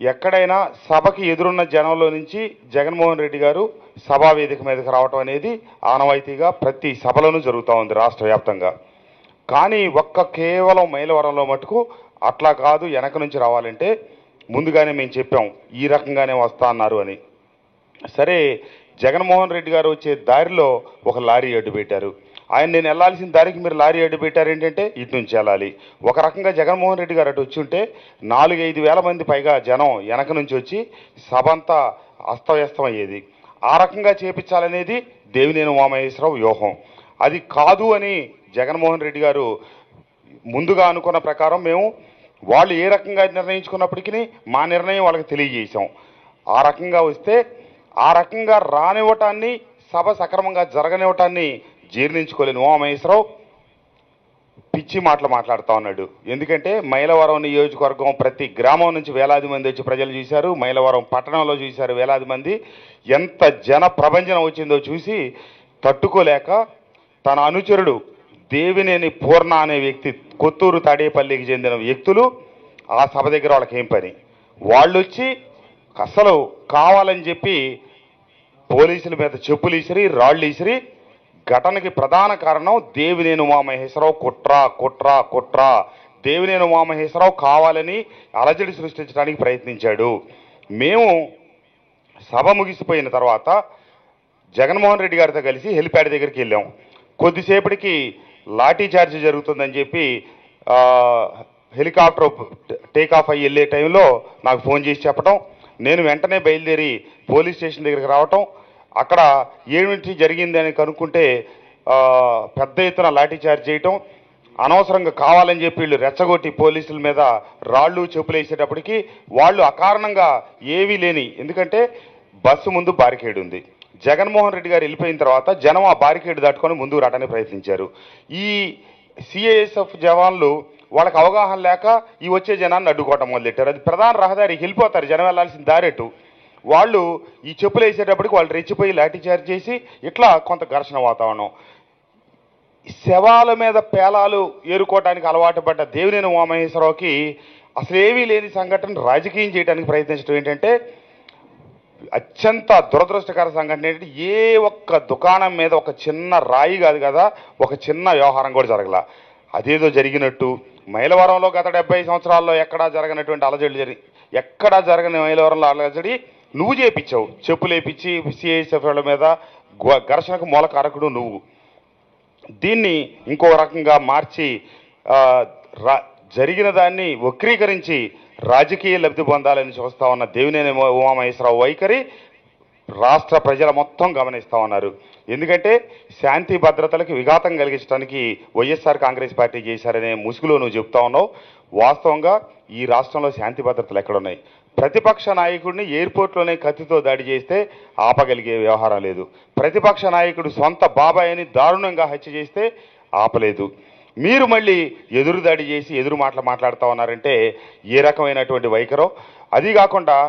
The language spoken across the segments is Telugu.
ఎక్కడైనా సభకి ఎదురున్న జనంలో నుంచి జగన్మోహన్ రెడ్డి గారు సభా వేదిక మీదకి రావటం అనేది ఆనవాయితీగా ప్రతి సభలోనూ జరుగుతూ ఉంది రాష్ట్ర వ్యాప్తంగా. కానీ కేవలం మైలవరంలో మటుకు అట్లా కాదు, వెనక నుంచి రావాలంటే ముందుగానే మేము చెప్పాం ఈ రకంగానే వస్తా అన్నారు అని. సరే, జగన్మోహన్ రెడ్డి గారు వచ్చే దారిలో ఒక లారీ అడ్డు పెట్టారు. నేను వెళ్లాల్సిన దారికి మీరు లారీ అడ్డు పెట్టారు ఏంటంటే ఇటు నుంచి వెళ్ళాలి. ఒక రకంగా జగన్మోహన్ రెడ్డి గారు అటు వచ్చి ఉంటే 4-5 వేల మంది పైగా జనం వెనక నుంచి వచ్చి సభ అంతా అస్తవ్యస్తం అయ్యేది. ఆ రకంగా చేపించాలనేది దేవినేని ఉమామహేశ్వరరావు వ్యూహం. అది కాదు అని జగన్మోహన్ రెడ్డి గారు ముందుగా అనుకున్న ప్రకారం మేము వాళ్ళు ఏ రకంగా నిర్ణయించుకున్నప్పటికీ మా నిర్ణయం వాళ్ళకి తెలియజేశాం. ఆ రకంగా వస్తే ఆ రకంగా రానివ్వటాన్ని, సభ సక్రమంగా జరగనివ్వటాన్ని జీర్ణించుకోలేని ఉమామహేశ్వరరావు పిచ్చి మాటలు మాట్లాడుతూ ఉన్నాడు. ఎందుకంటే మైలవరం నియోజకవర్గం ప్రతి గ్రామం నుంచి వేలాది మంది వచ్చి ప్రజలు చూశారు. మైలవరం పట్టణంలో చూశారు వేలాది మంది. ఎంత జన ప్రభంజనం వచ్చిందో చూసి తట్టుకోలేక తన అనుచరుడు దేవినేని పూర్ణ అనే వ్యక్తి, కొత్తూరు తాడేపల్లికి చెందిన వ్యక్తులు ఆ సభ దగ్గర వాళ్ళకి ఏం పని, వాళ్ళు వచ్చి అసలు కావాలని చెప్పి పోలీసుల మీద చెప్పులు ఇసిరి రాళ్ళు ఇసిరి, ఘటనకి ప్రధాన కారణం దేవినేని ఉమామహేశ్వరరావు కుట్ర. దేవినేని ఉమామహేశ్వరరావు కావాలని అలజడి సృష్టించడానికి ప్రయత్నించాడు. మేము సభ ముగిసిపోయిన తర్వాత జగన్మోహన్ రెడ్డి గారితో కలిసి హెలిప్యాడ్ దగ్గరికి వెళ్ళాం. కొద్దిసేపటికి లాఠీ చార్జ్ జరుగుతుందని చెప్పి హెలికాప్టర్ టేకాఫ్ అయ్యి వెళ్ళే టైంలో నాకు ఫోన్ చేసి చెప్పడం, నేను వెంటనే బయలుదేరి పోలీస్ స్టేషన్ దగ్గరికి రావటం, అక్కడ ఏమిటి జరిగిందని కనుక్కుంటే పెద్ద ఎత్తున లాఠీ చార్జ్ చేయటం, అనవసరంగా కావాలని చెప్పి వీళ్ళు రెచ్చగొట్టి పోలీసుల మీద రాళ్ళు చెప్పులు వేసేటప్పటికి వాళ్ళు అకారణంగా ఏమీ లేని, ఎందుకంటే బస్సు ముందు బారికేడ్ ఉంది. జగన్మోహన్ రెడ్డి గారు వెళ్ళిపోయిన తర్వాత జనం ఆ బారికేడ్ దాటుకొని ముందుకు రావడానికి ప్రయత్నించారు. ఈ సిఐఎస్ఎఫ్ జవాన్లు వాళ్ళకి అవగాహన లేక ఈ వచ్చే జనాన్ని అడ్డుకోవటం మొదలెట్టారు. అది ప్రధాన రహదారికి వెళ్ళిపోతారు, జనం వెళ్లాల్సిన దారెట్టు. వాళ్ళు ఈ చెప్పులు వేసేటప్పటికి వాళ్ళు రెచ్చిపోయి లాఠీచార్జ్ చేసి ఇట్లా కొంత ఘర్షణ వాతావరణం. శవాల మీద పేలాలు ఏరుకోవడానికి అలవాటు పడ్డ దేవినేని ఉమామహేశ్వరరావుకి అసలు ఏమీ లేని సంఘటన రాజకీయం చేయడానికి ప్రయత్నించడం ఏంటంటే అత్యంత దురదృష్టకర సంఘటన ఏంటంటే ఏ ఒక్క దుకాణం మీద ఒక చిన్న రాయి కాదు కదా, ఒక చిన్న వ్యవహారం కూడా జరగల. అదేదో జరిగినట్టు మైలవరంలో గత 70 సంవత్సరాల్లో ఎక్కడా జరగనటువంటి అలజడి ఎక్కడా జరగని మైలవరంలో అలజడి నువ్వు చేపించావు. చెప్పులు వేపించి సిఐఎస్ఎఫ్ మీద ఘర్షణకు మూల కారకుడు నువ్వు. దీన్ని ఇంకో రకంగా మార్చి జరిగిన దాన్ని వక్రీకరించి రాజకీయ లబ్ధి పొందాలని చూస్తా ఉన్న దేవినేని ఉమామహేశ్వరరావు వైఖరి రాష్ట్ర ప్రజల మొత్తం గమనిస్తూ ఉన్నారు. ఎందుకంటే శాంతి భద్రతలకు విఘాతం కలిగించడానికి వైఎస్ఆర్ కాంగ్రెస్ పార్టీ చేశారనే ముసుగులో నువ్వు చెప్తా ఉన్నావు. వాస్తవంగా ఈ రాష్ట్రంలో శాంతి భద్రతలు ఎక్కడున్నాయి? ప్రతిపక్ష నాయకుడిని ఎయిర్పోర్ట్లోనే కత్తితో దాడి చేస్తే ఆపగలిగే వ్యవహారం లేదు. ప్రతిపక్ష నాయకుడు సొంత బాబాయిని దారుణంగా హత్య చేస్తే ఆపలేదు. మీరు మళ్ళీ ఎదురు దాడి చేసి ఎదురు మాట్లాడుతూ ఉన్నారంటే ఏ రకమైనటువంటి వైఖరో. అది కాకుండా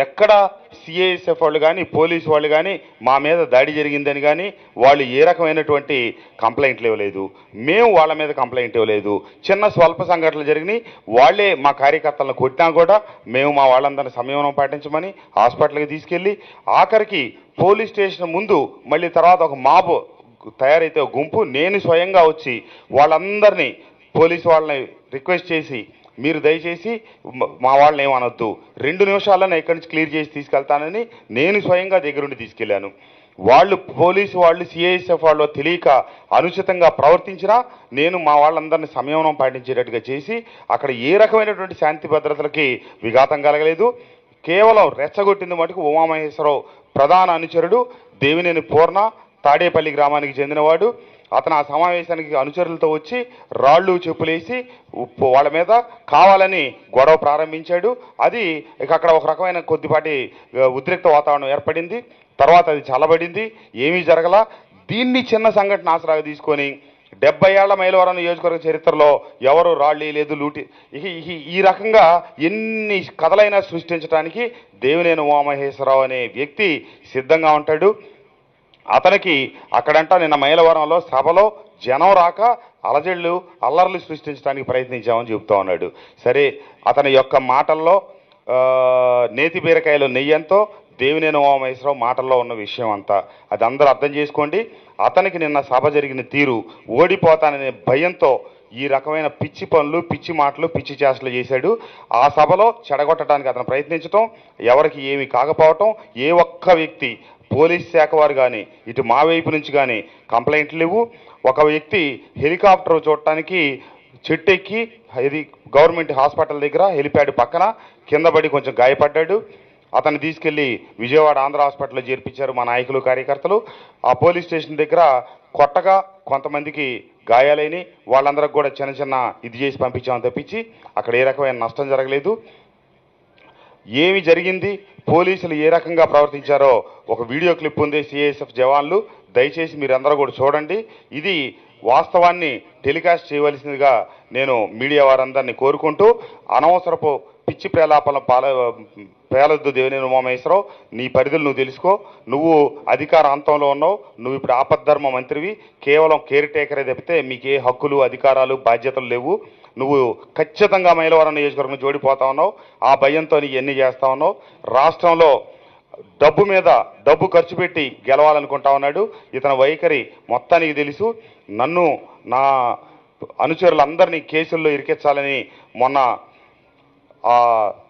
ఎక్కడ సిఐఎస్ఎఫ్ వాళ్ళు కానీ పోలీసు వాళ్ళు కానీ మా మీద దాడి జరిగిందని కానీ వాళ్ళు ఏ రకమైనటువంటి కంప్లైంట్లు ఇవ్వలేదు. మేము వాళ్ళ మీద కంప్లైంట్ ఇవ్వలేదు. చిన్న స్వల్ప సంఘటనలు జరిగినాయి, వాళ్ళే మా కార్యకర్తలను కొట్టినా కూడా మేము మా వాళ్ళందరినీ సంయమనం పాటించమని హాస్పిటల్కి తీసుకెళ్ళి ఆఖరికి పోలీస్ స్టేషన్ ముందు మళ్ళీ తర్వాత ఒక మాబు తయారైతే ఒక గుంపు నేను స్వయంగా వచ్చి వాళ్ళందరినీ పోలీసు వాళ్ళని రిక్వెస్ట్ చేసి మీరు దయచేసి మా వాళ్ళని ఏమనొద్దు, 2 నిమిషాల్లో ఇక్కడి నుంచి క్లియర్ చేసి తీసుకెళ్తానని నేను స్వయంగా దగ్గరుండి తీసుకెళ్లాను. వాళ్ళు పోలీసు వాళ్ళు సిఐఎస్ఎఫ్ వాళ్ళు తెలియక అనుచితంగా ప్రవర్తించినా నేను మా వాళ్ళందరినీ సంయమనం పాటించేటట్టుగా చేసి అక్కడ ఏ రకమైనటువంటి శాంతి భద్రతలకి విఘాతం కలగలేదు. కేవలం రెచ్చగొట్టింది మటుకు ఉమామహేశ్వరరావు ప్రధాన అనుచరుడు దేవినేని పూర్ణ, తాడేపల్లి గ్రామానికి చెందినవాడు. అతను ఆ సమావేశానికి అనుచరులతో వచ్చి రాళ్ళు చెప్పులేసి వాళ్ళ మీద కావాలని గొడవ ప్రారంభించాడు. అది ఇక అక్కడ ఒక రకమైన కొద్దిపాటి ఉద్రిక్త వాతావరణం ఏర్పడింది. తర్వాత అది చల్లబడింది, ఏమీ జరగల. దీన్ని చిన్న సంఘటన ఆసరాగా తీసుకొని 70 ఏళ్ల మైలవరం నియోజకవర్గ చరిత్రలో ఎవరు రాళ్ళు లేదు, లూటి ఈ రకంగా ఎన్ని కథలైనా సృష్టించడానికి దేవినేని ఉమామహేశ్వరరావు అనే వ్యక్తి సిద్ధంగా ఉంటాడు. అతనికి అక్కడంట నిన్న మైలవరంలో సభలో జనం రాక అల్లర్లు సృష్టించడానికి ప్రయత్నించామని చెబుతూ ఉన్నాడు. సరే, అతని యొక్క మాటల్లో నేతి బీరకాయలో నెయ్యంతో దేవినేని ఉమామహేశ్వరరావు మాటల్లో ఉన్న విషయం అంతా అది అందరూ అర్థం చేసుకోండి. అతనికి నిన్న సభ జరిగిన తీరు ఓడిపోతాననే భయంతో ఈ రకమైన పిచ్చి పనులు, పిచ్చి మాటలు, పిచ్చి చేష్టలు చేశాడు. ఆ సభలో చెడగొట్టడానికి అతను ప్రయత్నించడం, ఎవరికి ఏమీ కాకపోవటం, ఏ ఒక్క వ్యక్తి పోలీస్ శాఖ వారు కానీ ఇటు మా వైపు నుంచి కానీ కంప్లైంట్లు లేవు. ఒక వ్యక్తి హెలికాప్టర్ చూడటానికి చెట్టు ఎక్కి ఇది గవర్నమెంట్ హాస్పిటల్ దగ్గర హెలిప్యాడ్ పక్కన కింద పడి కొంచెం గాయపడ్డాడు. అతన్ని తీసుకెళ్లి విజయవాడ ఆంధ్ర హాస్పిటల్లో చేర్పించారు మా నాయకులు, కార్యకర్తలు. ఆ పోలీస్ స్టేషన్ దగ్గర కొట్టగా కొంతమందికి గాయాలైన వాళ్ళందరికి కూడా చిన్న చిన్న ఇది చేసి పంపించామని తప్పించి అక్కడ ఏ రకమైన నష్టం జరగలేదు. ఏమి జరిగింది, పోలీసులు ఏ రకంగా ప్రవర్తించారో ఒక వీడియో క్లిప్ ఉంది. సిఐఎస్ఎఫ్ జవాన్లు, దయచేసి మీరందరూ కూడా చూడండి. ఇది వాస్తవాన్ని టెలికాస్ట్ చేయవలసిందిగా నేను మీడియా వారందరినీ కోరుకుంటూ, అనవసరపు పిచ్చి ప్రేలాపనలు పేలొద్దు దేవినేని ఉమామహేశ్వరరావు. నీ పరిధులు నువ్వు తెలుసుకో. నువ్వు అధికార అంతంలో ఉన్నావు. నువ్వు ఇప్పుడు ఆపద్ధర్మ మంత్రివి. కేవలం కేర్ టేకరే తప్పితే మీకే హక్కులు, అధికారాలు, బాధ్యతలు లేవు. నువ్వు ఖచ్చితంగా మైలవరం నియోజకవర్గం జోడిపోతా ఉన్నావు. ఆ భయంతో నీ ఎన్ని చేస్తా ఉన్నావు. రాష్ట్రంలో డబ్బు మీద డబ్బు ఖర్చు పెట్టి గెలవాలనుకుంటా ఉన్నాడు. ఇతని వైఖరి మొత్తానికి తెలుసు. నన్ను, నా అనుచరులందరినీ కేసుల్లో ఇరికించాలని మొన్న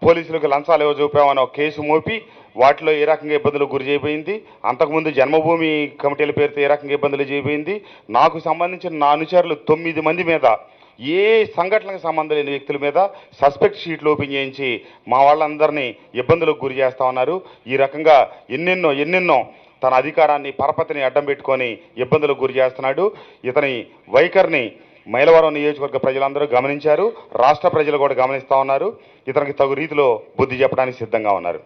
పోలీసులకు లంచాలు ఏవో చూపామని ఒక కేసు మోపి వాటిలో ఏ రకంగా ఇబ్బందులకు గురి చేయబోయింది. అంతకుముందు జన్మభూమి కమిటీల పేరుతో ఏ రకంగా ఇబ్బందులు చేయబోయింది. నాకు సంబంధించిన నా అనుచరులు 9 మంది మీద ఏ సంఘటనకు సంబంధం లేని వ్యక్తుల మీద సస్పెక్ట్ షీట్లు ఓపెన్ చేయించి మా వాళ్ళందరినీ ఇబ్బందులకు గురి చేస్తా ఉన్నారు. ఈ రకంగా ఎన్నెన్నో తన అధికారాన్ని, పరపతిని అడ్డం పెట్టుకొని ఇబ్బందులకు గురి చేస్తున్నాడు. ఇతని వైఖరిని మైలవరం నియోజకవర్గ ప్రజలందరూ గమనించారు. రాష్ట్ర ప్రజలు కూడా గమనిస్తూ ఉన్నారు. ఇతనికి తగు రీతిలో బుద్ధి చెప్పడానికి సిద్ధంగా ఉన్నారు.